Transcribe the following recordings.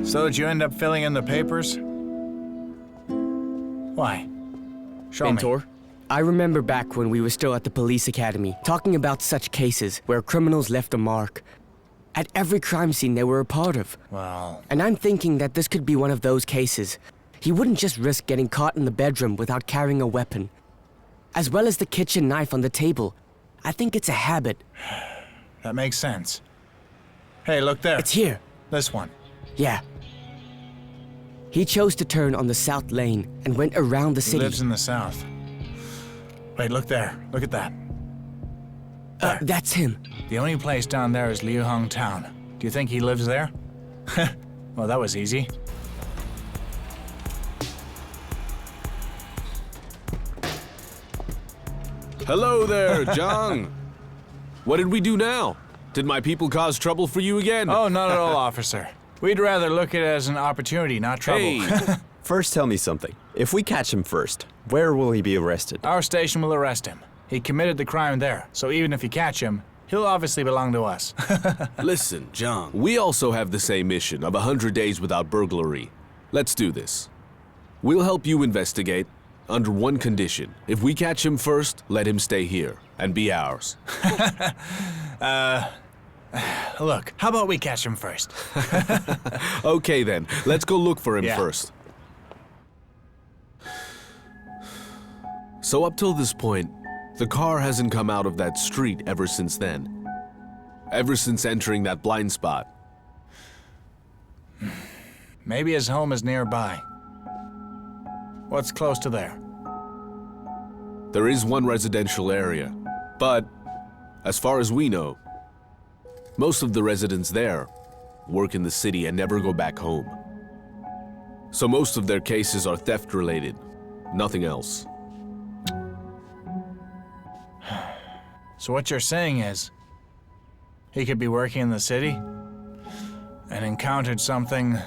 So did you end up filling in the papers? Why? Show Mentor, I remember back when we were still at the police academy, talking about such cases where criminals left a mark at every crime scene they were a part of. Well... And I'm thinking that this could be one of those cases. He wouldn't just risk getting caught in the bedroom without carrying a weapon. As well as the kitchen knife on the table. I think it's a habit. That makes sense. Hey, look there. It's here. This one. Yeah. He chose to turn on the south lane and went around the city. He lives in the south. Wait, look there. Look at that. That's him. The only place down there is Liuhong Town. Do you think he lives there? Well, that was easy. Hello there, Zhang. What did we do now? Did my people cause trouble for you again? Oh, not at all, officer. We'd rather look at it as an opportunity, not trouble. Hey. First, tell me something. If we catch him first, where will he be arrested? Our station will arrest him. He committed the crime there, so even if you catch him, he'll obviously belong to us. Listen, Zhang, we also have the same mission of 100 days without burglary. Let's do this. We'll help you investigate under one condition. If we catch him first, let him stay here and be ours. Look, how about we catch him first? Okay then, let's go look for him first. So up till this point, the car hasn't come out of that street ever since then. Ever since entering that blind spot. Maybe his home is nearby. What's close to there? There is one residential area, but as far as we know, most of the residents there work in the city and never go back home. So most of their cases are theft related, nothing else. So what you're saying is, he could be working in the city and encountered something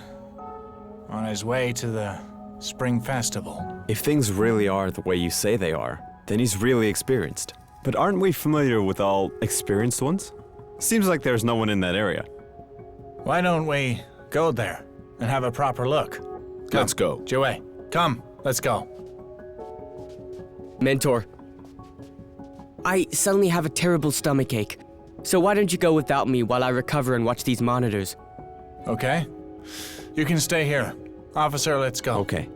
on his way to the Spring Festival. If things really are the way you say they are, then he's really experienced. But aren't we familiar with all experienced ones? Seems like there's no one in that area. Why don't we go there and have a proper look? Come. Let's go. Jiwei, come, let's go. Mentor, I suddenly have a terrible stomachache. So why don't you go without me while I recover and watch these monitors? Okay. You can stay here. Officer, let's go. Okay.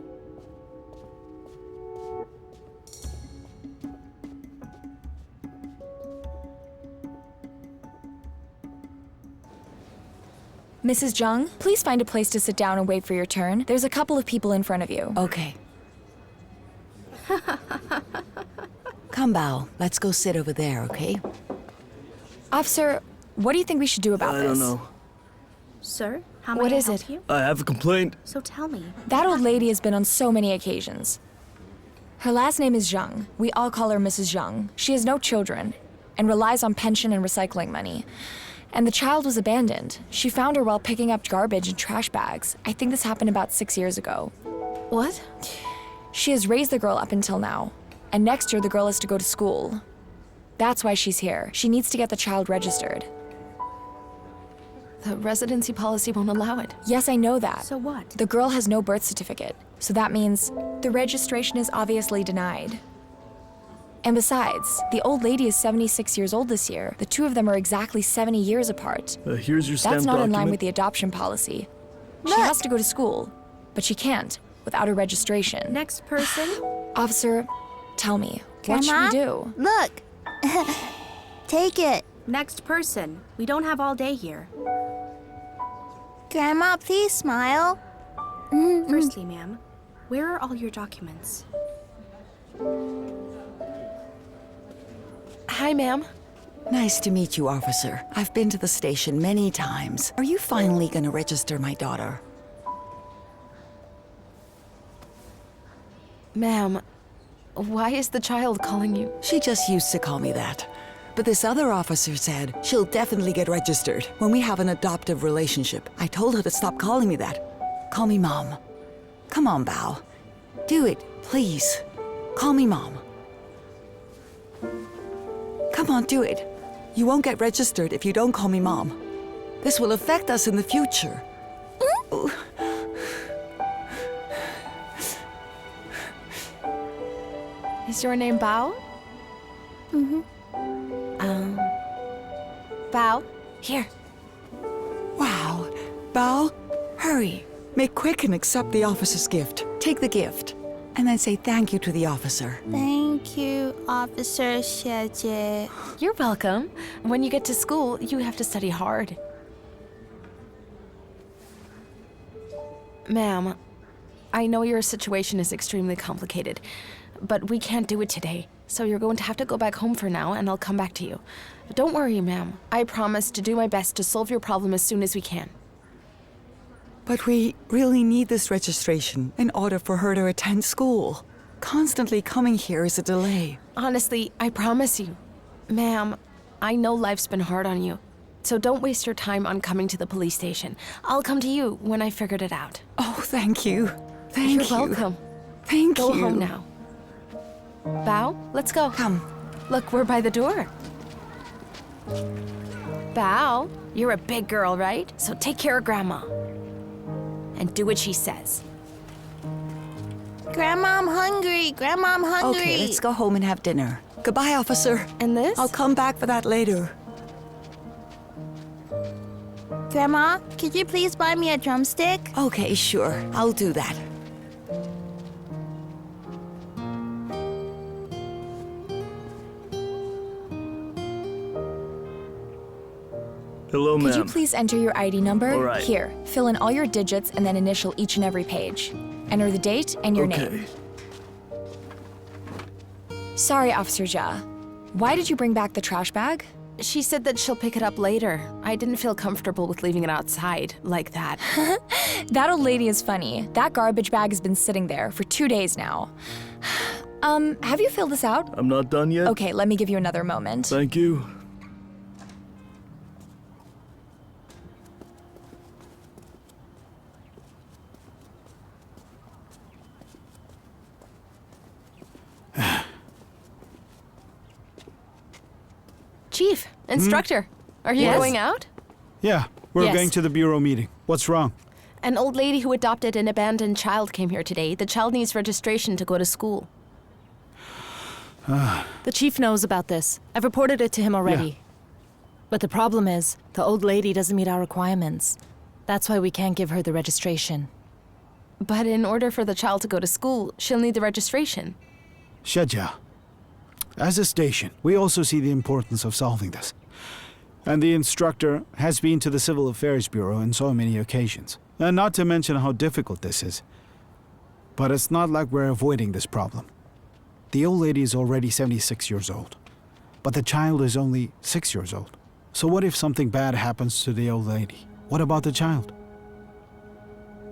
Mrs. Zhang, please find a place to sit down and wait for your turn. There's a couple of people in front of you. Okay. Come, Bao. Let's go sit over there, okay? Officer, what do you think we should do about this? I don't know. Sir, how may What I is help it? you? I have a complaint. So tell me. That old lady has been on so many occasions. Her last name is Zhang. We all call her Mrs. Zhang. She has no children and relies on pension and recycling money. And the child was abandoned. She found her while picking up garbage and trash bags. I think this happened about 6 years ago. What? She has raised the girl up until now. And next year, the girl is to go to school. That's why she's here. She needs to get the child registered. The residency policy won't allow it. Yes, I know that. So what? The girl has no birth certificate. So that means the registration is obviously denied. And besides, the old lady is 76 years old this year. The two of them are exactly 70 years apart. Here's your stamped That's not in line document. with the adoption policy. She has to go to school, but she can't without a registration. Next person. Officer, tell me, what should we do? Look! Take it. Next person. We don't have all day here. Grandma, please smile. Firstly, ma'am, where are all your documents? Hi, ma'am. Nice to meet you, officer. I've been to the station many times. Are you finally gonna register my daughter? Ma'am, why is the child calling you? She just used to call me that. But this other officer said she'll definitely get registered when we have an adoptive relationship. I told her to stop calling me that. Call me Mom. Come on, Bao. Do it, please. Call me Mom. Come on, do it. You won't get registered if you don't call me Mom. This will affect us in the future. Is your name Bao? Mm-hmm. Bao, here. Wow. Bao, hurry. Make quick and accept the officer's gift. Take the gift. And then say thank you to the officer. Thank you, Officer Xia Jie. You're welcome. When you get to school, you have to study hard. Ma'am, I know your situation is extremely complicated, but we can't do it today. So you're going to have to go back home for now, and I'll come back to you. But don't worry, ma'am. I promise to do my best to solve your problem as soon as we can. But we really need this registration in order for her to attend school. Constantly coming here is a delay. Honestly, I promise you. Ma'am, I know life's been hard on you. So don't waste your time on coming to the police station. I'll come to you when I figured it out. Oh, thank you. Thank you. You're welcome. Thank you. Go home now. Bao, let's go. Come. Look, we're by the door. Bao, you're a big girl, right? So take care of Grandma. And do what she says. Grandma, I'm hungry. Grandma, I'm hungry. Okay, let's go home and have dinner. Goodbye, officer. And this? I'll come back for that later. Grandma, could you please buy me a drumstick? Okay, sure. I'll do that. Hello, ma'am. Could you please enter your ID number? All right. Here, fill in all your digits and then initial each and every page. Enter the date and your name. Sorry, Officer Jia. Why did you bring back the trash bag? She said that she'll pick it up later. I didn't feel comfortable with leaving it outside like that. That old lady is funny. That garbage bag has been sitting there for 2 days now. Have you filled this out? I'm not done yet. Okay, let me give you another moment. Thank you. Chief, instructor, are you going out? Yeah, we're Yes. going to the bureau meeting. What's wrong? An old lady who adopted an abandoned child came here today. The child needs registration to go to school. The chief knows about this. I've reported it to him already. But the problem is, the old lady doesn't meet our requirements. That's why we can't give her the registration. But in order for the child to go to school, she'll need the registration. Xia Jie. As a station, we also see the importance of solving this. And the instructor has been to the Civil Affairs Bureau on so many occasions. And not to mention how difficult this is. But it's not like we're avoiding this problem. The old lady is already 76 years old. But the child is only 6 years old. So what if something bad happens to the old lady? What about the child?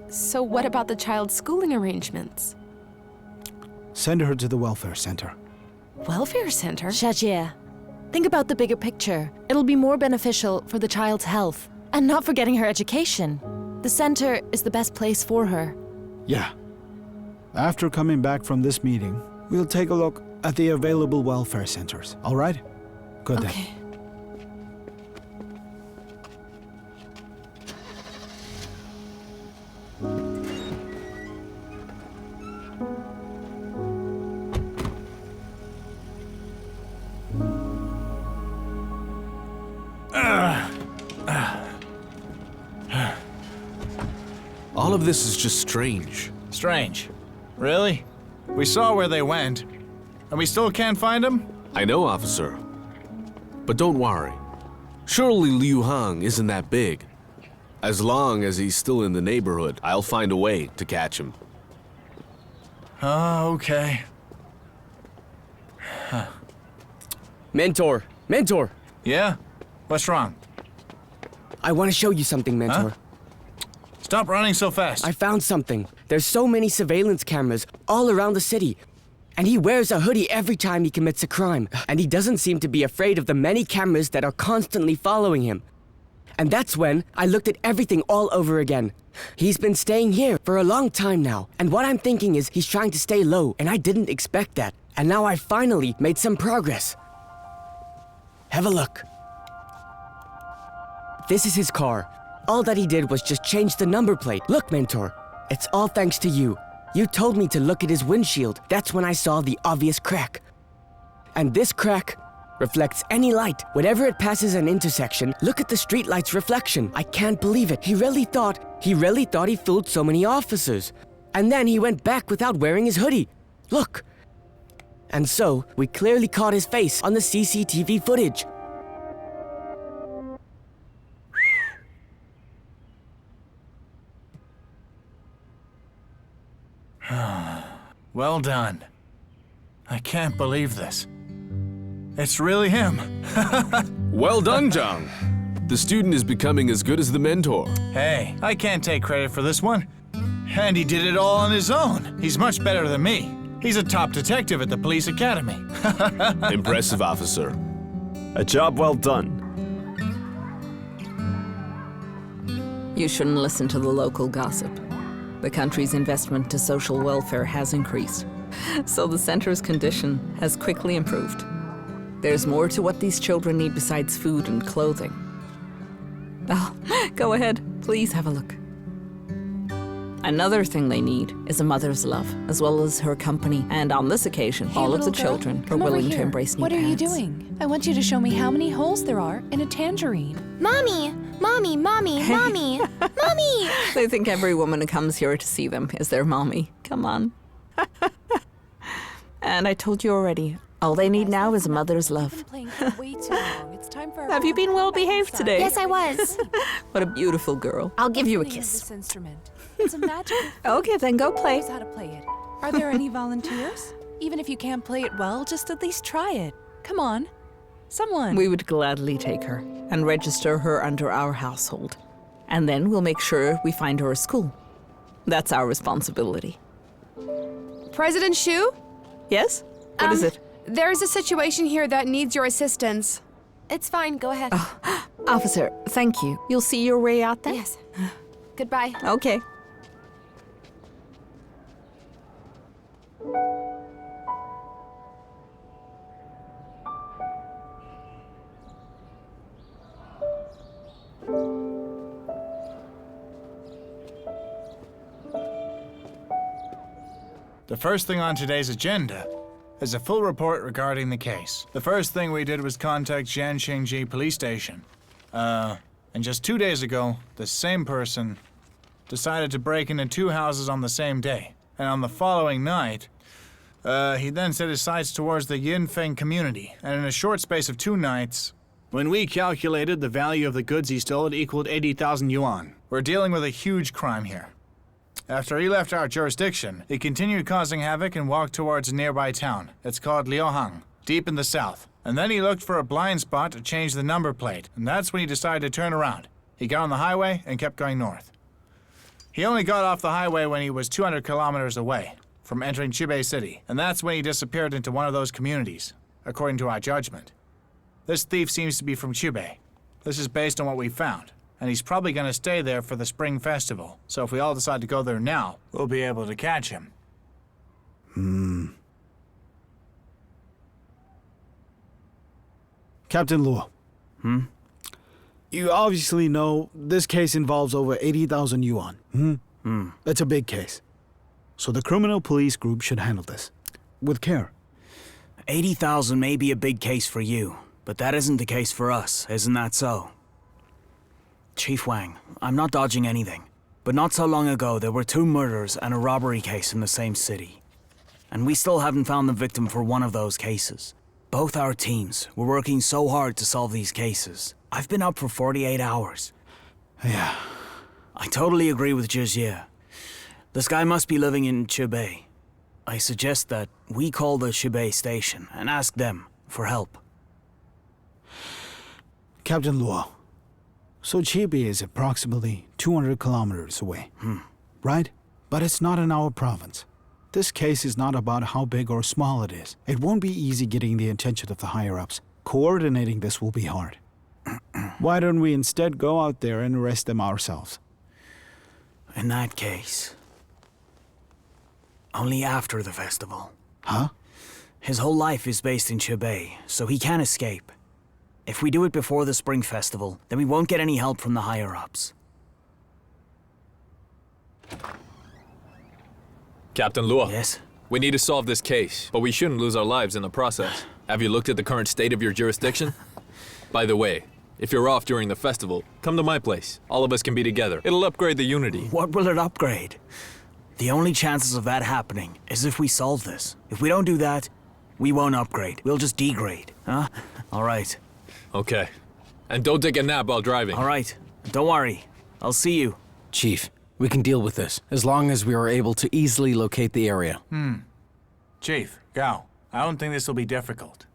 So what about the child's schooling arrangements? Send her to the welfare center. Welfare center? Xia Jie, think about the bigger picture. It'll be more beneficial for the child's health. And not forgetting her education. The center is the best place for her. Yeah. After coming back from this meeting, we'll take a look at the available welfare centers. All right? Good then. Okay. All of this is just strange. Strange. Really? We saw where they went, and we still can't find them? I know, officer. But don't worry. Surely Liu Hang isn't that big. As long as he's still in the neighborhood, I'll find a way to catch him. Oh, okay. Mentor! Mentor! Yeah? What's wrong? I want to show you something, Mentor. Huh? Stop running so fast. I found something. There's so many surveillance cameras all around the city. And he wears a hoodie every time he commits a crime. And he doesn't seem to be afraid of the many cameras that are constantly following him. And that's when I looked at everything all over again. He's been staying here for a long time now. And what I'm thinking is he's trying to stay low, and I didn't expect that. And now I finally made some progress. Have a look. This is his car. All that he did was just change the number plate. Look, Mentor, it's all thanks to you. You told me to look at his windshield. That's when I saw the obvious crack. And this crack reflects any light. Whenever it passes an intersection, look at the streetlight's reflection. I can't believe it. He really thought he fooled so many officers. And then he went back without wearing his hoodie. Look. And so, we clearly caught his face on the CCTV footage. Well done. I can't believe this. It's really him. Well done, Zhang. The student is becoming as good as the mentor. Hey, I can't take credit for this one. And he did it all on his own. He's much better than me. He's a top detective at the police academy. Impressive, officer. A job well done. You shouldn't listen to the local gossip. The country's investment to social welfare has increased, so the center's condition has quickly improved. There's more to what these children need besides food and clothing. Oh, go ahead, please have a look. Another thing they need is a mother's love, as well as her company, and on this occasion, all of the children are willing to embrace new What are you parents. doing? I want you to show me how many holes there are in a tangerine. Mommy! Mommy! Mommy! Mommy! Mommy! They think every woman who comes here to see them is their mommy. Come on. And I told you already, all they need now is a mother's love. Playing for way too long. It's time for Have you been well behaved today? Yes, I was. What a beautiful girl. I'll give you a Name of kiss. This instrument. It's a magical thing. Okay, then go play. Knows how to play it. Are there any volunteers? Even if you can't play it well, just at least try it. Come on. Someone. We would gladly take her and register her under our household. And then we'll make sure we find her a school. That's our responsibility. President Xu? Yes? What is it? There's a situation here that needs your assistance. It's fine, go ahead. Officer, thank you. You'll see your way out then? Yes. Goodbye. Okay. The first thing on today's agenda is a full report regarding the case. The first thing we did was contact Jianxingji police station. And just 2 days ago, the same person decided to break into 2 houses on the same day. And on the following night, he then set his sights towards the Yinfeng community. And in a short space of 2 nights, when we calculated the value of the goods he stole, it equaled 80,000 yuan. We're dealing with a huge crime here. After he left our jurisdiction, he continued causing havoc and walked towards a nearby town. It's called Liuhang, deep in the south. And then he looked for a blind spot to change the number plate, and that's when he decided to turn around. He got on the highway and kept going north. He only got off the highway when he was 200 kilometers away from entering Chubei City, and that's when he disappeared into one of those communities, according to our judgment. This thief seems to be from Chubei. This is based on what we found. And he's probably going to stay there for the spring festival. So if we all decide to go there now, we'll be able to catch him. Captain Luo. You obviously know this case involves over 80,000 yuan. It's a big case. So the criminal police group should handle this. With care. 80,000 may be a big case for you, but that isn't the case for us, isn't that so? Chief Wang, I'm not dodging anything, but not so long ago there were 2 murders and a robbery case in the same city. And we still haven't found the victim for one of those cases. Both our teams were working so hard to solve these cases. I've been up for 48 hours. Yeah. I totally agree with Xia Jie. This guy must be living in Chubei. I suggest that we call the Chubei station and ask them for help. Captain Luo. So Chubei is approximately 200 kilometers away, right? But it's not in our province. This case is not about how big or small it is. It won't be easy getting the attention of the higher-ups. Coordinating this will be hard. Why don't we instead go out there and arrest them ourselves? In that case, only after the festival. Huh? His whole life is based in Chubei, so he can't escape. If we do it before the Spring Festival, then we won't get any help from the higher-ups. Captain Luo. Yes? We need to solve this case, but we shouldn't lose our lives in the process. Have you looked at the current state of your jurisdiction? By the way, if you're off during the festival, come to my place. All of us can be together. It'll upgrade the unity. What will it upgrade? The only chances of that happening is if we solve this. If we don't do that, we won't upgrade. We'll just degrade, huh? All right. Okay. And don't take a nap while driving. All right. Don't worry. I'll see you. Chief, we can deal with this, as long as we are able to easily locate the area. Chief, Gao, I don't think this will be difficult.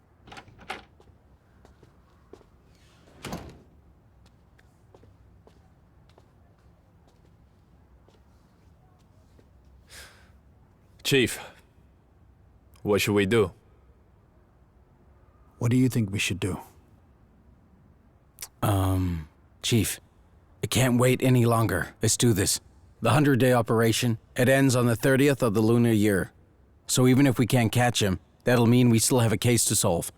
Chief, what should we do? What do you think we should do? Chief, I can't wait any longer. Let's do this. The 100-day operation, it ends on the 30th of the lunar year. So even if we can't catch him, that'll mean we still have a case to solve.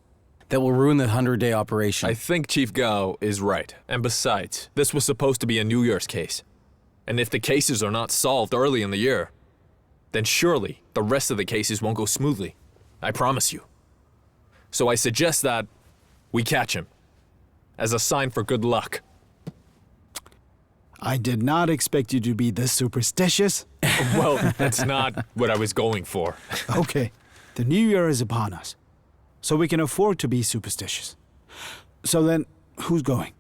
That will ruin the 100-day operation. I think Chief Gao is right. And besides, this was supposed to be a New Year's case. And if the cases are not solved early in the year, then surely the rest of the cases won't go smoothly. I promise you. So I suggest that we catch him as a sign for good luck. I did not expect you to be this superstitious. Well, that's not what I was going for. Okay, the new year is upon us, so we can afford to be superstitious. So then, who's going?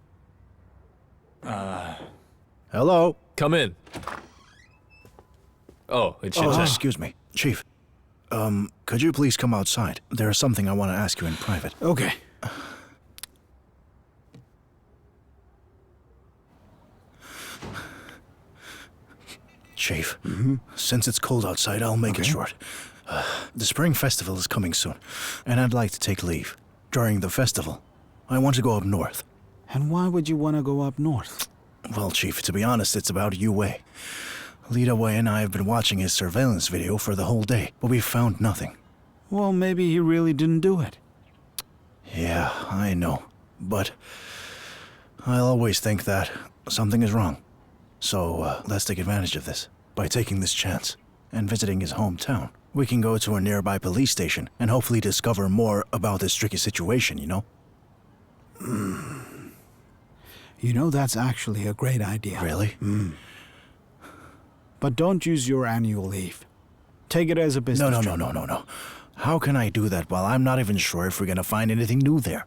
Hello? Come in. Oh, it's Xia Jie. Excuse me, Chief. Could you please come outside? There is something I want to ask you in private. Okay. Chief, since it's cold outside, I'll make it short. The Spring Festival is coming soon, and I'd like to take leave. During the festival, I want to go up north. And why would you want to go up north? Well, Chief, to be honest, it's about Yu Wei. Li Dawei and I have been watching his surveillance video for the whole day, but we've found nothing. Well, maybe he really didn't do it. Yeah, I know. But I'll always think that something is wrong. So let's take advantage of this. By taking this chance and visiting his hometown, we can go to a nearby police station and hopefully discover more about this tricky situation, you know? You know, that's actually a great idea. Really? But don't use your annual leave. Take it as a business trip. No. How can I do that while I'm not even sure if we're gonna find anything new there?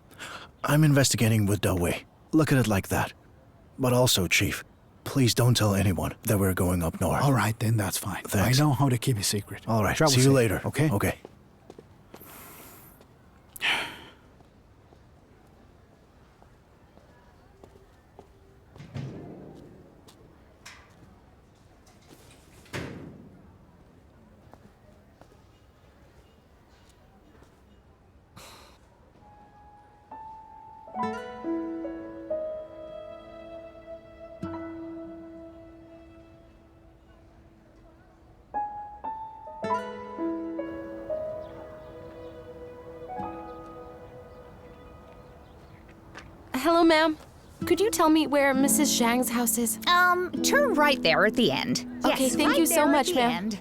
I'm investigating with Dawei. Look at it like that. But also, Chief, please don't tell anyone that we're going up north. All right, then that's fine. Thanks. I know how to keep a secret. All right, Travel see you safe, later. Okay? Okay. Hello, ma'am. Could you tell me where Mrs. Zhang's house is? Turn right there at the end. Okay, Yes, thank right you so there at much, the ma'am. end.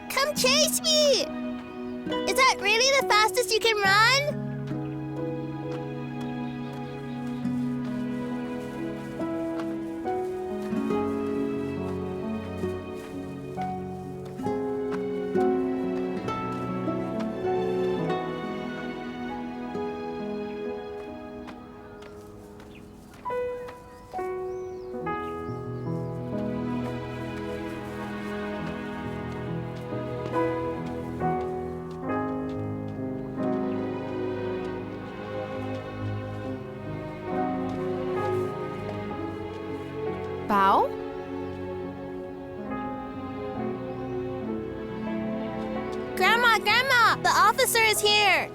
Come chase me! Is that really the fastest you can run? Bao? Grandma! The officer is here!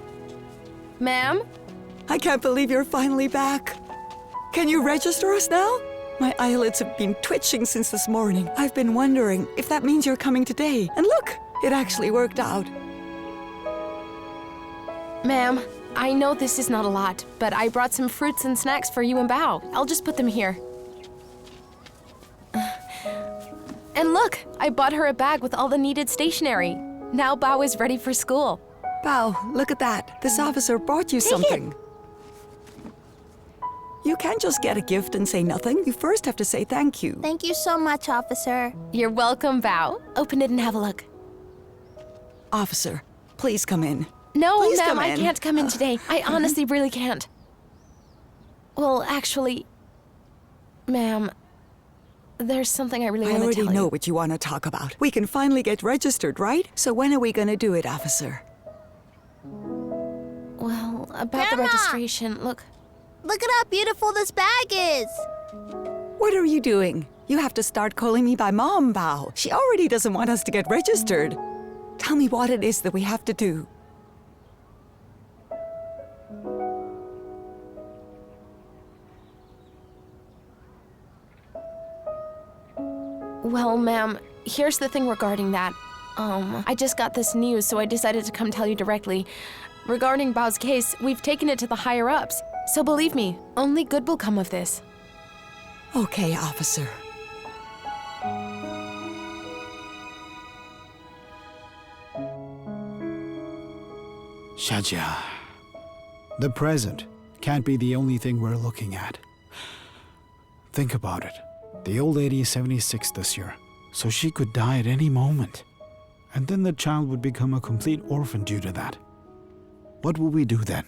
Ma'am? I can't believe you're finally back. Can you register us now? My eyelids have been twitching since this morning. I've been wondering if that means you're coming today. And look, it actually worked out. Ma'am, I know this is not a lot, but I brought some fruits and snacks for you and Bao. I'll just put them here. And look, I bought her a bag with all the needed stationery. Now Bao is ready for school. Bao, look at that. This officer brought you something. You can't just get a gift and say nothing. You first have to say thank you. Thank you so much, officer. You're welcome, Bao. Open it and have a look. Officer, please come in. No, Please ma'am, come I in. can't come in today. I honestly really can't. Well, actually, ma'am, there's something I really I want to already tell you. know what you want to talk about. We can finally get registered, right? So when are we going to do it, officer? Well, about the Grandma! registration, look. Look at how beautiful this bag is. What are you doing? You have to start calling me by Mom, Bao. She already doesn't want us to get registered. Tell me what it is that we have to do. Well, ma'am, here's the thing regarding that. I just got this news, so I decided to come tell you directly. Regarding Bao's case, we've taken it to the higher-ups. So believe me, only good will come of this. Okay, officer. Xia Jie. The present can't be the only thing we're looking at. Think about it. The old lady is 76 this year, so she could die at any moment. And then the child would become a complete orphan due to that. What will we do then?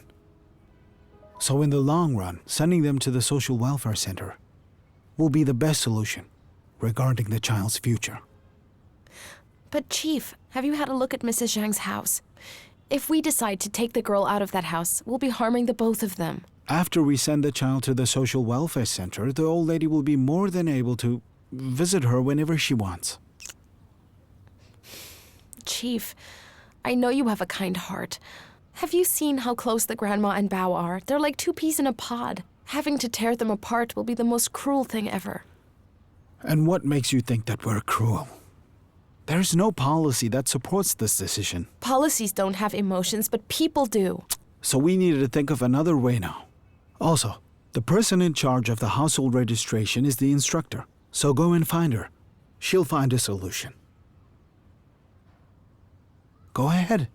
So in the long run, sending them to the social welfare center will be the best solution regarding the child's future. But Chief, have you had a look at Mrs. Zhang's house? If we decide to take the girl out of that house, we'll be harming the both of them. After we send the child to the social welfare center, the old lady will be more than able to visit her whenever she wants. Chief, I know you have a kind heart. Have you seen how close the grandma and Bao are? They're like two peas in a pod. Having to tear them apart will be the most cruel thing ever. And what makes you think that we're cruel? There's no policy that supports this decision. Policies don't have emotions, but people do. So we needed to think of another way now. Also, the person in charge of the household registration is the instructor. So go and find her. She'll find a solution. Go ahead.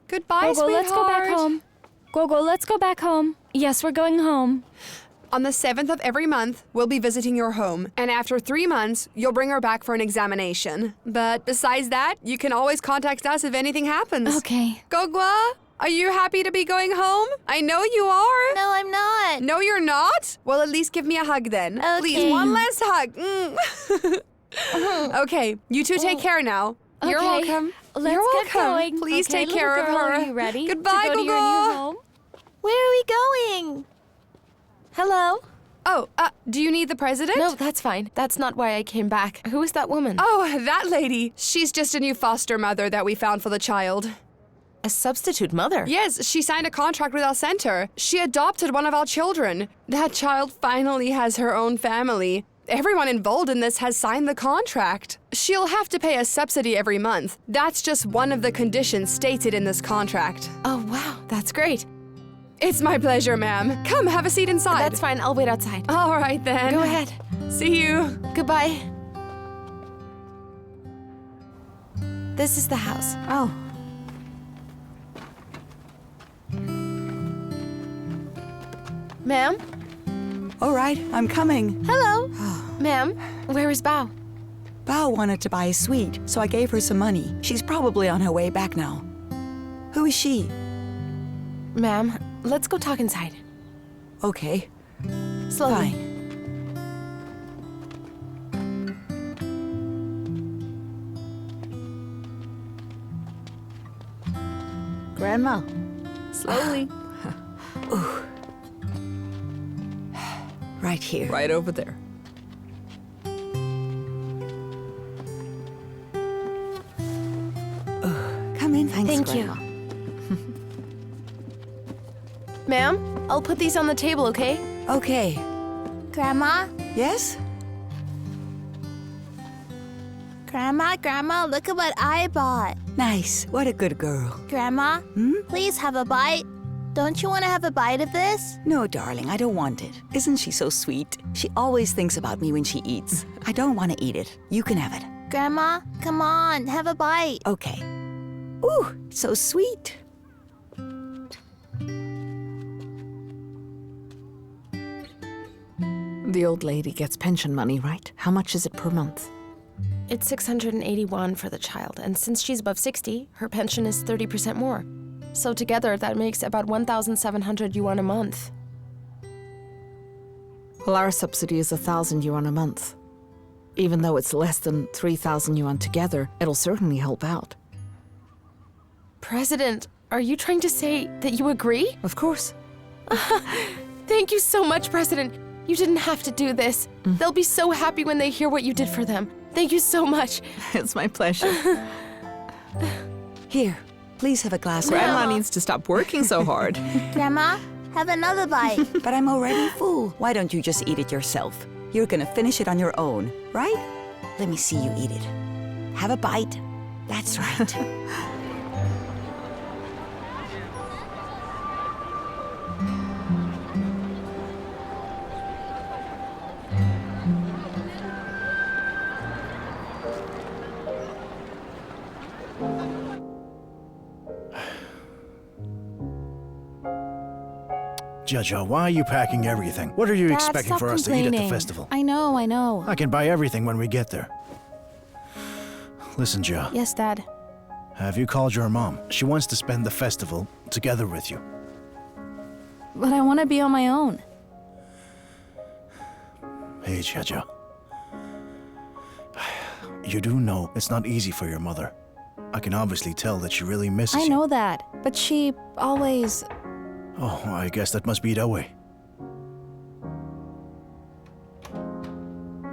Goodbye, Gogo, sweetheart. let's go back home. Gogo, let's go back home. Yes, we're going home. On the 7th of every month, we'll be visiting your home. And after 3 months, you'll bring her back for an examination. But besides that, you can always contact us if anything happens. Okay. Gogwa, are you happy to be going home? I know you are. No, I'm not. No, you're not? Well, at least give me a hug then. Okay. Please, one last hug. Okay, you two take care now. You're Okay. welcome. Let's You're get welcome. going. Please Okay, take care little of girl, her. Are you ready Goodbye, to go to your Gogo. new home? Where are we going? Hello? Oh, do you need the president? No, that's fine. That's not why I came back. Who is that woman? Oh, that lady. She's just a new foster mother that we found for the child. A substitute mother? Yes, she signed a contract with our center. She adopted one of our children. That child finally has her own family. Everyone involved in this has signed the contract. She'll have to pay a subsidy every month. That's just one of the conditions stated in this contract. Oh, wow. That's great. It's my pleasure, ma'am. Come, have a seat inside. That's fine. I'll wait outside. All right, then. Go ahead. See you. Goodbye. This is the house. Oh. Ma'am? All right, I'm coming. Hello. Ma'am, where is Bao? Bao wanted to buy a sweet, so I gave her some money. She's probably on her way back now. Who is she? Ma'am, let's go talk inside. Okay. Slowly. Fine. Grandma. Slowly. Ooh. Right here. Right over there. Come in. Thanks, Thank you. Grandma. Ma'am, I'll put these on the table, okay? Okay. Grandma? Yes? Grandma, look at what I bought. Nice. What a good girl. Grandma, please have a bite. Don't you want to have a bite of this? No, darling, I don't want it. Isn't she so sweet? She always thinks about me when she eats. I don't want to eat it. You can have it. Grandma, come on, have a bite. Okay. Ooh, so sweet. The old lady gets pension money, right? How much is it per month? It's 681 for the child, and since she's above 60, her pension is 30% more. So together, that makes about 1,700 yuan a month. Well, our subsidy is 1,000 yuan a month. Even though it's less than 3,000 yuan together, it'll certainly help out. President, are you trying to say that you agree? Of course. Thank you so much, President. You didn't have to do this. They'll be so happy when they hear what you did for them. Thank you so much. It's my pleasure. Here, please have a glass of Grandma needs to stop working so hard. Grandma, have another bite. But I'm already full. Why don't you just eat it yourself? You're gonna finish it on your own, right? Let me see you eat it. Have a bite. That's right. Jia Jie, why are you packing everything? What are you Dad, expecting stop for us to eat at the complaining. festival? I know. I can buy everything when we get there. Listen, Jia. Yes, Dad. Have you called your mom? She wants to spend the festival together with you. But I want to be on my own. Hey, Xia Jie. You do know it's not easy for your mother. I can obviously tell that she really misses you. I know that, but she always... Oh, I guess that must be Dawei.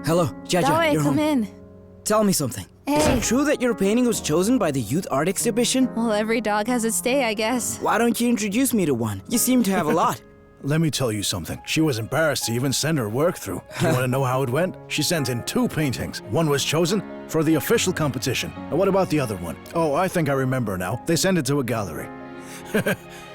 Hello, Jia Jie, Dawei, you're come home. in. Tell me something. Hey. Is it true that your painting was chosen by the youth art exhibition? Well, every dog has its day, I guess. Why don't you introduce me to one? You seem to have a lot. Let me tell you something. She was embarrassed to even send her work through. Do you want to know how it went? She sent in 2 paintings. One was chosen for the official competition. And what about the other one? Oh, I think I remember now. They sent it to a gallery.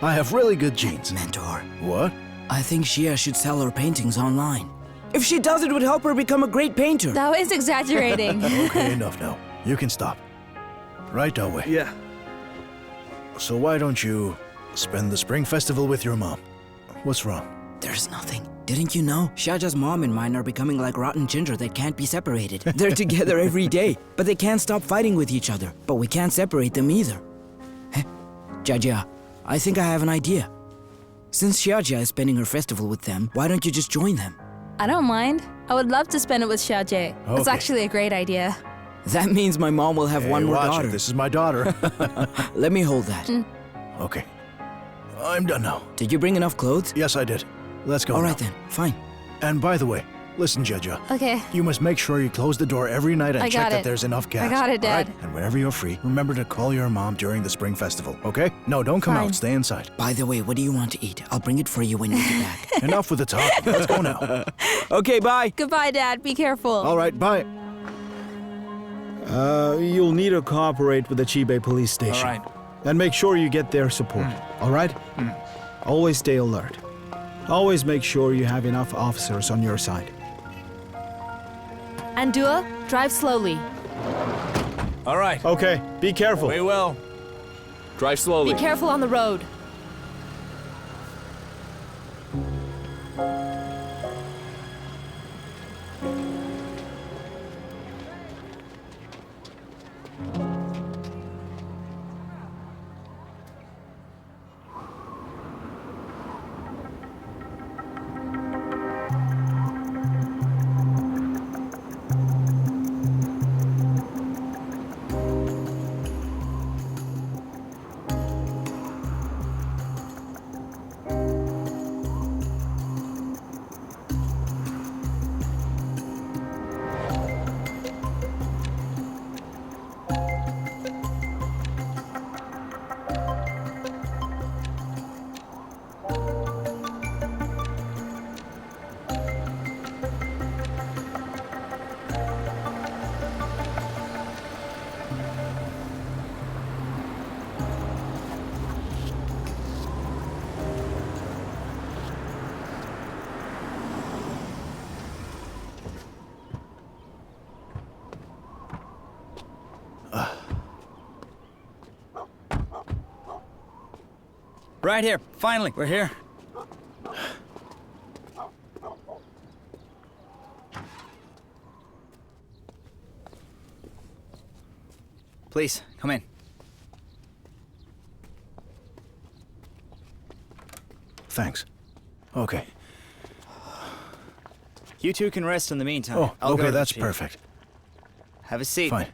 I have really good genes. Mentor. What? I think Xia should sell her paintings online. If she does, it would help her become a great painter. That was exaggerating. Okay, enough now. You can stop. Right, Dawei? Yeah. So why don't you spend the Spring Festival with your mom? What's wrong? There's nothing. Didn't you know? Xia Jie's mom and mine are becoming like rotten ginger that can't be separated. They're together every day, but they can't stop fighting with each other. But we can't separate them either. Hey, Xia Jie, I think I have an idea. Since Xia Jie is spending her festival with them, why don't you just join them? I don't mind. I would love to spend it with Xia Jie. It's Okay. actually a great idea. That means my mom will have one more watch it. daughter. This is my daughter. Let me hold that. Okay. I'm done now. Did you bring enough clothes? Yes, I did. Let's go All now. right then, fine. And by the way, listen, Jia Jie. Okay. You must make sure you close the door every night and I check got that it. there's enough gas. I got it, all Dad. right? And whenever you're free, remember to call your mom during the Spring Festival, okay? No, don't come Fine. out. Stay inside. By the way, what do you want to eat? I'll bring it for you when you get back. Enough with the talk. Let's go now. Okay, bye. Goodbye, Dad. Be careful. All right, bye. You'll need to cooperate with the Chibe police station. All right. And make sure you get their support, all right? Always stay alert. Always make sure you have enough officers on your side. And Dua, drive slowly. All right. Okay, be careful. We will. Drive slowly. Be careful on the road. Right here. Finally, we're here. Please, come in. Thanks. Okay. You two can rest in the meantime. Oh, I'll go okay, to the that's chief. perfect. Have a seat. Fine.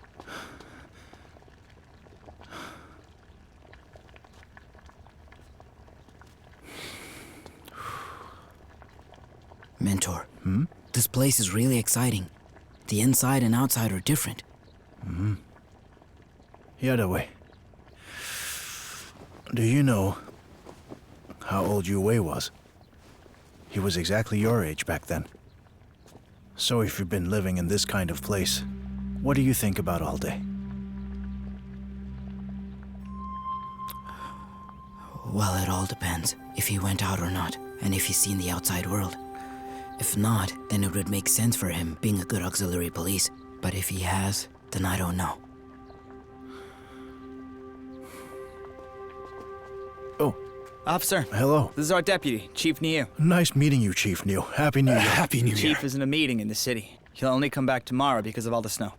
Mentor, this place is really exciting. The inside and outside are different. Yeah, Dawei. Do you know how old Jiwei was? He was exactly your age back then. So if you've been living in this kind of place, what do you think about all day? Well, it all depends. If he went out or not, and if he's seen the outside world. If not, then it would make sense for him being a good auxiliary police. But if he has, then I don't know. Oh. Officer. Hello. This is our deputy, Chief Niu. Nice meeting you, Chief Niu. Happy New Year. Happy New Year. Chief is in a meeting in the city. He'll only come back tomorrow because of all the snow.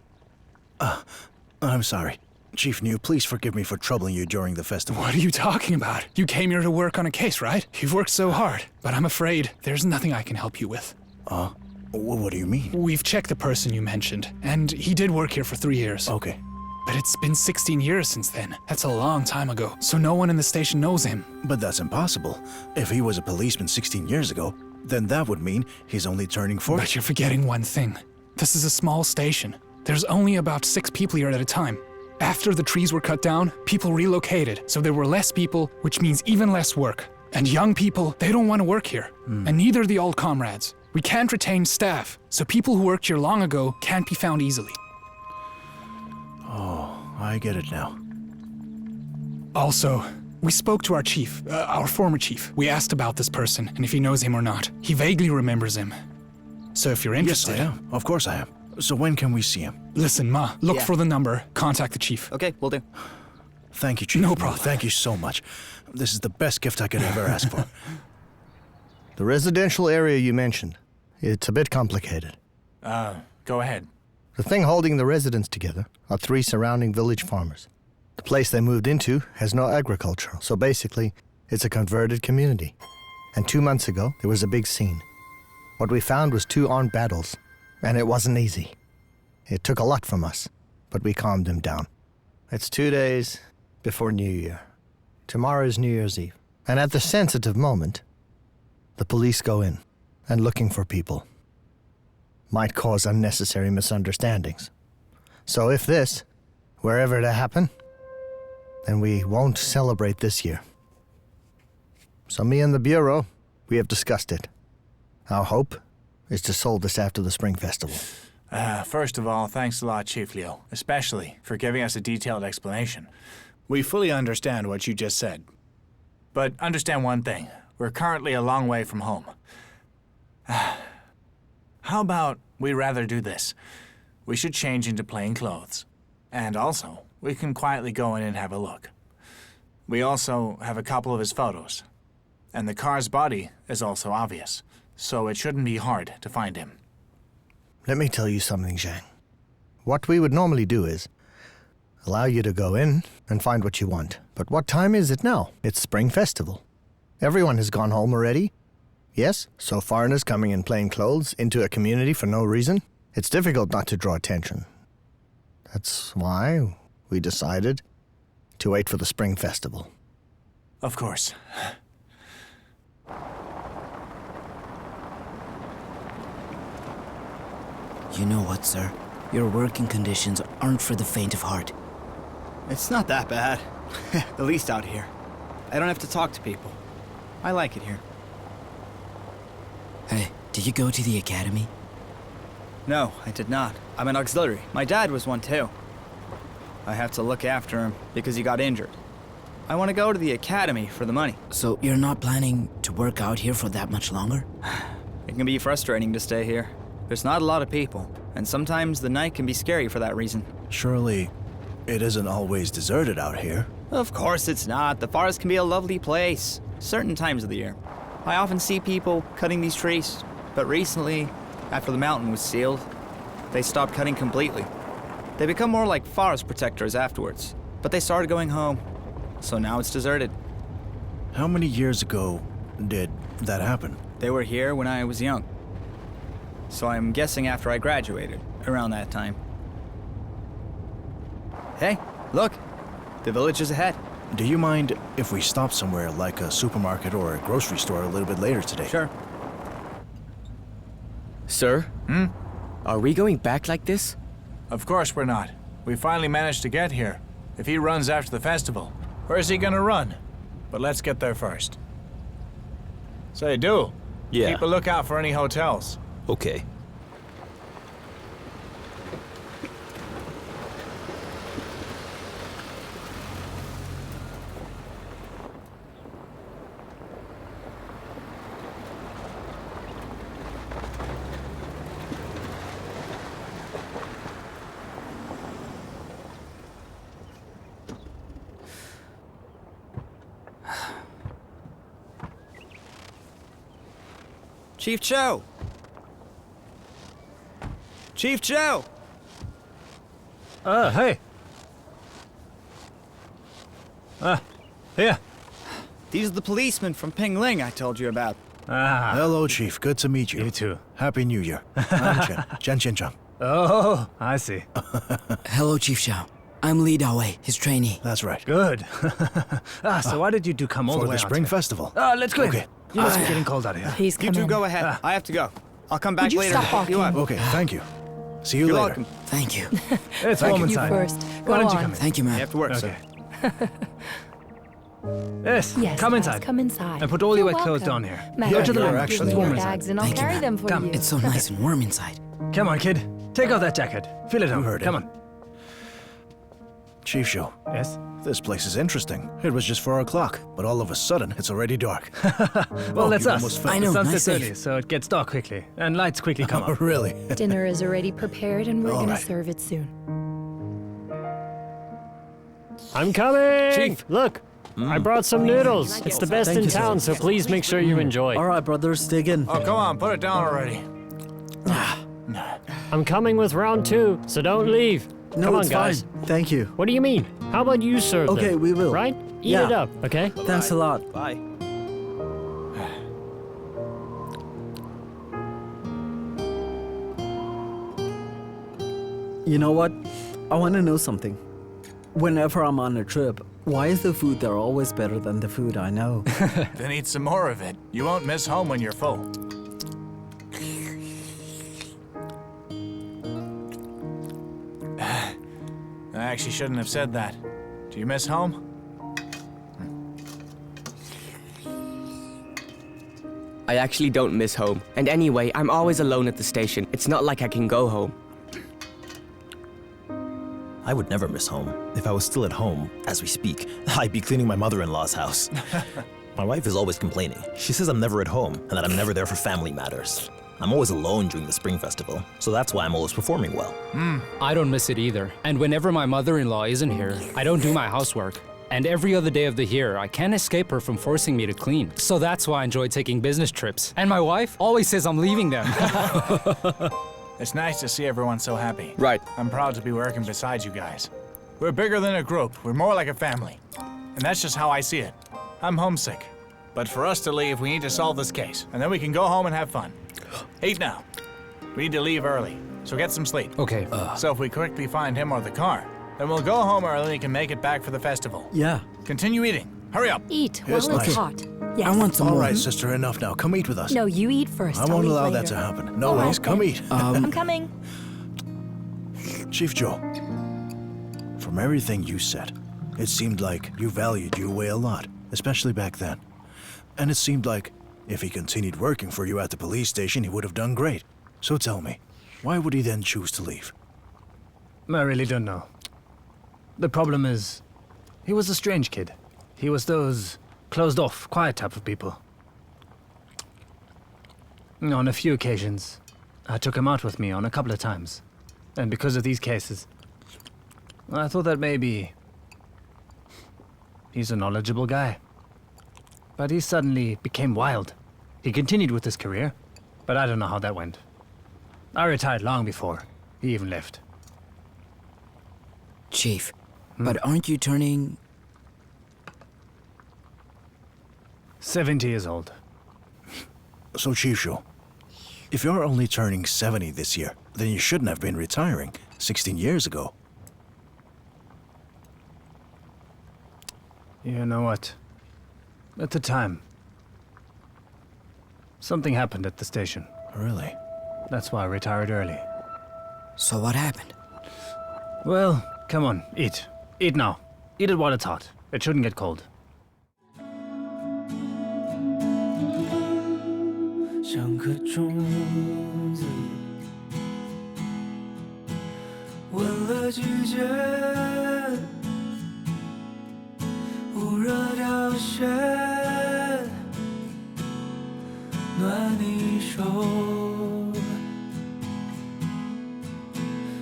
I'm sorry. Chief Niu, please forgive me for troubling you during the festival. What are you talking about? You came here to work on a case, right? You've worked so hard, but I'm afraid there's nothing I can help you with. What do you mean? We've checked the person you mentioned, and he did work here for 3 years. Okay. But it's been 16 years since then. That's a long time ago, so no one in the station knows him. But that's impossible. If he was a policeman 16 years ago, then that would mean he's only turning 40. But you're forgetting one thing. This is a small station. There's only about 6 people here at a time. After the trees were cut down, people relocated, so there were less people, which means even less work. And young people, they don't want to work here. And neither do the old comrades. We can't retain staff, so people who worked here long ago can't be found easily. Oh, I get it now. Also, we spoke to our chief, our former chief. We asked about this person, and if he knows him or not. He vaguely remembers him. So if you're interested... Yes, I am. Of course I am. So when can we see him? Listen, Ma, look for the number, contact the chief. Okay, will do. Thank you, Chief. No problem. Thank you so much. This is the best gift I could ever ask for. The residential area you mentioned, it's a bit complicated. Go ahead. The thing holding the residents together are 3 surrounding village farmers. The place they moved into has no agriculture, so basically, it's a converted community. And 2 months ago, there was a big scene. What we found was 2 armed battles, and it wasn't easy. It took a lot from us, but we calmed them down. It's 2 days before New Year. Tomorrow is New Year's Eve. And at the sensitive moment, the police go in and looking for people. Might cause unnecessary misunderstandings. So if this, wherever to happen, then we won't celebrate this year. So me and the Bureau, we have discussed it. Our hope is to solve this after the Spring Festival. First of all, thanks a lot, Chief Liu, especially for giving us a detailed explanation. We fully understand what you just said. But understand one thing. We're currently a long way from home. How about we rather do this? We should change into plain clothes. And also, we can quietly go in and have a look. We also have a couple of his photos. And the car's body is also obvious, so it shouldn't be hard to find him. Let me tell you something, Zhang. What we would normally do is allow you to go in and find what you want. But what time is it now? It's Spring Festival. Everyone has gone home already. Yes, so foreigners coming in plain clothes into a community for no reason, it's difficult not to draw attention. That's why we decided to wait for the Spring Festival. Of course. You know what, sir? Your working conditions aren't for the faint of heart. It's not that bad. At least out here. I don't have to talk to people. I like it here. Hey, did you go to the academy? No, I did not. I'm an auxiliary. My dad was one too. I have to look after him because he got injured. I want to go to the academy for the money. So you're not planning to work out here for that much longer? It can be frustrating to stay here. There's not a lot of people, and sometimes the night can be scary for that reason. Surely, it isn't always deserted out here. Of course it's not. The forest can be a lovely place, certain times of the year. I often see people cutting these trees, but recently, after the mountain was sealed, they stopped cutting completely. They become more like forest protectors afterwards, but they started going home, so now it's deserted. How many years ago did that happen? They were here when I was young, so I'm guessing after I graduated, around that time. Hey, look, the village is ahead. Do you mind if we stop somewhere like a supermarket or a grocery store a little bit later today? Sure. Sir? Are we going back like this? Of course we're not. We finally managed to get here. If he runs after the festival, where is he gonna run? But let's get there first. Say, do. Yeah. Keep a lookout for any hotels. Okay. Chief Cho! Chief Cho! Hey. Here. These are the policemen from Pingling I told you about. Hello, Chief. Good to meet you. You too. Happy New Year. I'm Chen Qianzhang. Oh, I see. Hello, Chief Xiao. I'm Li Dawei, his trainee. That's right. Good. So why did you two come all For the way the out Spring here? Festival. Let's go in. Okay. You must be getting cold out here. You two go ahead. I have to go. I'll come back later to pick you up. Okay, thank you. See you You're later. welcome. Thank you. It's warm inside. Go Why don't you on. come in? Thank you, ma'am. You have to work, sir. Yes, Yes, come guys, inside. come inside. And put all your You're wet clothes welcome. down here. Matt, Go to the you're room. actually It's warm your inside. bags and I'll Thank you, carry ma'am. them for Come. you. It's so nice and warm inside. Come on, kid. Take off that jacket. Feel it out. heard Come him. on. Chief Show. Yes? This place is interesting. It was just 4 o'clock, but all of a sudden, it's already dark. Well, that's you us. almost fell. I know, The sun nice sets save. early, so it gets dark quickly, and lights quickly come Oh, on. really? Dinner is already prepared and we're All gonna right. serve it soon. I'm coming! Chief. Look, I brought some noodles. It's the best Thank in you, sir. town, so please make sure you enjoy. All right, brothers, dig in. Oh, come on, put it down already. I'm coming with round 2, so don't leave. No, Come on, it's guys. fine. Thank you. What do you mean? How about you serve them? Okay, we will. Right? Eat Yeah. it up, okay? Thanks a lot. Bye. You know what? I want to know something. Whenever I'm on a trip, why is the food there always better than the food I know? Then eat some more of it. You won't miss home when you're full. I actually shouldn't have said that. Do you miss home? I actually don't miss home. And anyway, I'm always alone at the station. It's not like I can go home. I would never miss home. If I was still at home, as we speak, I'd be cleaning my mother-in-law's house. My wife is always complaining. She says I'm never at home and that I'm never there for family matters. I'm always alone during the Spring Festival, so that's why I'm always performing well. I don't miss it either. And whenever my mother-in-law isn't here, I don't do my housework. And every other day of the year, I can't escape her from forcing me to clean. So that's why I enjoy taking business trips. And my wife always says I'm leaving them. It's nice to see everyone so happy. Right. I'm proud to be working beside you guys. We're bigger than a group. We're more like a family. And that's just how I see it. I'm homesick. But for us to leave, we need to solve this case. And then we can go home and have fun. Eat now. We need to leave early, so get some sleep. Okay. So if we quickly find him or the car, then we'll go home early and can make it back for the festival. Yeah. Continue eating. Hurry up. Eat Yes, while it's nice. hot. Yes. I want some All more. right, sister, enough now. Come eat with us. No, you eat first. I I'll won't eat allow later. that to happen. No All ways. right, Come then. eat. I'm coming. Chief Joe, from everything you said, it seemed like you valued Yue a lot, especially back then. And it seemed like if he continued working for you at the police station, he would have done great. So tell me, why would he then choose to leave? I really don't know. The problem is, he was a strange kid. He was those closed-off, quiet type of people. On a few occasions, I took him out with me on a couple of times. And because of these cases, I thought that maybe He's a knowledgeable guy. But he suddenly became wild. He continued with his career, but I don't know how that went. I retired long before he even left. Chief, but aren't you turning... 70 years old. So, Chief Shu, if you're only turning 70 this year, then you shouldn't have been retiring 16 years ago. You know what? At the time, something happened at the station. Really? That's why I retired early. So what happened? Well, come on, eat. Eat now. Eat it while it's hot. It shouldn't get cold. 像颗种子，吻了季节，捂热凋谢，暖你手，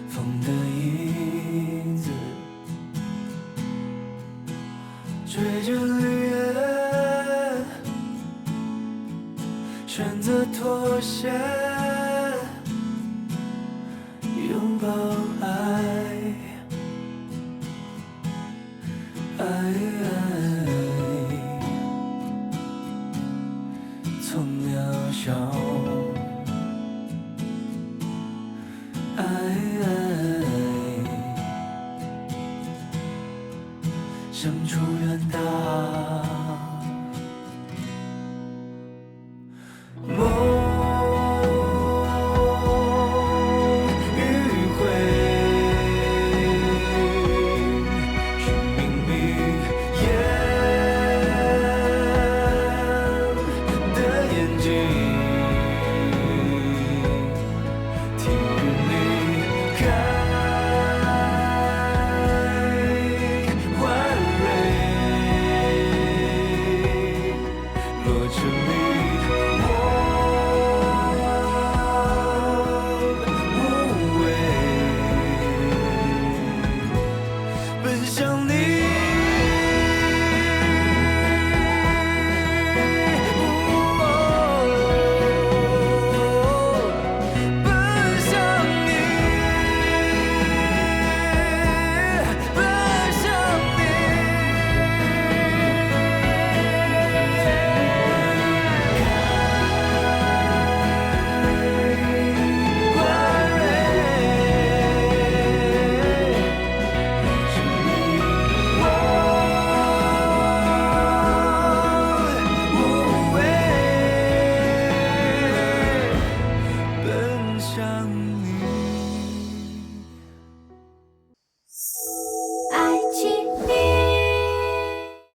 风的影子，追着绿叶。 选择妥协，拥抱爱，从渺小，生出远大。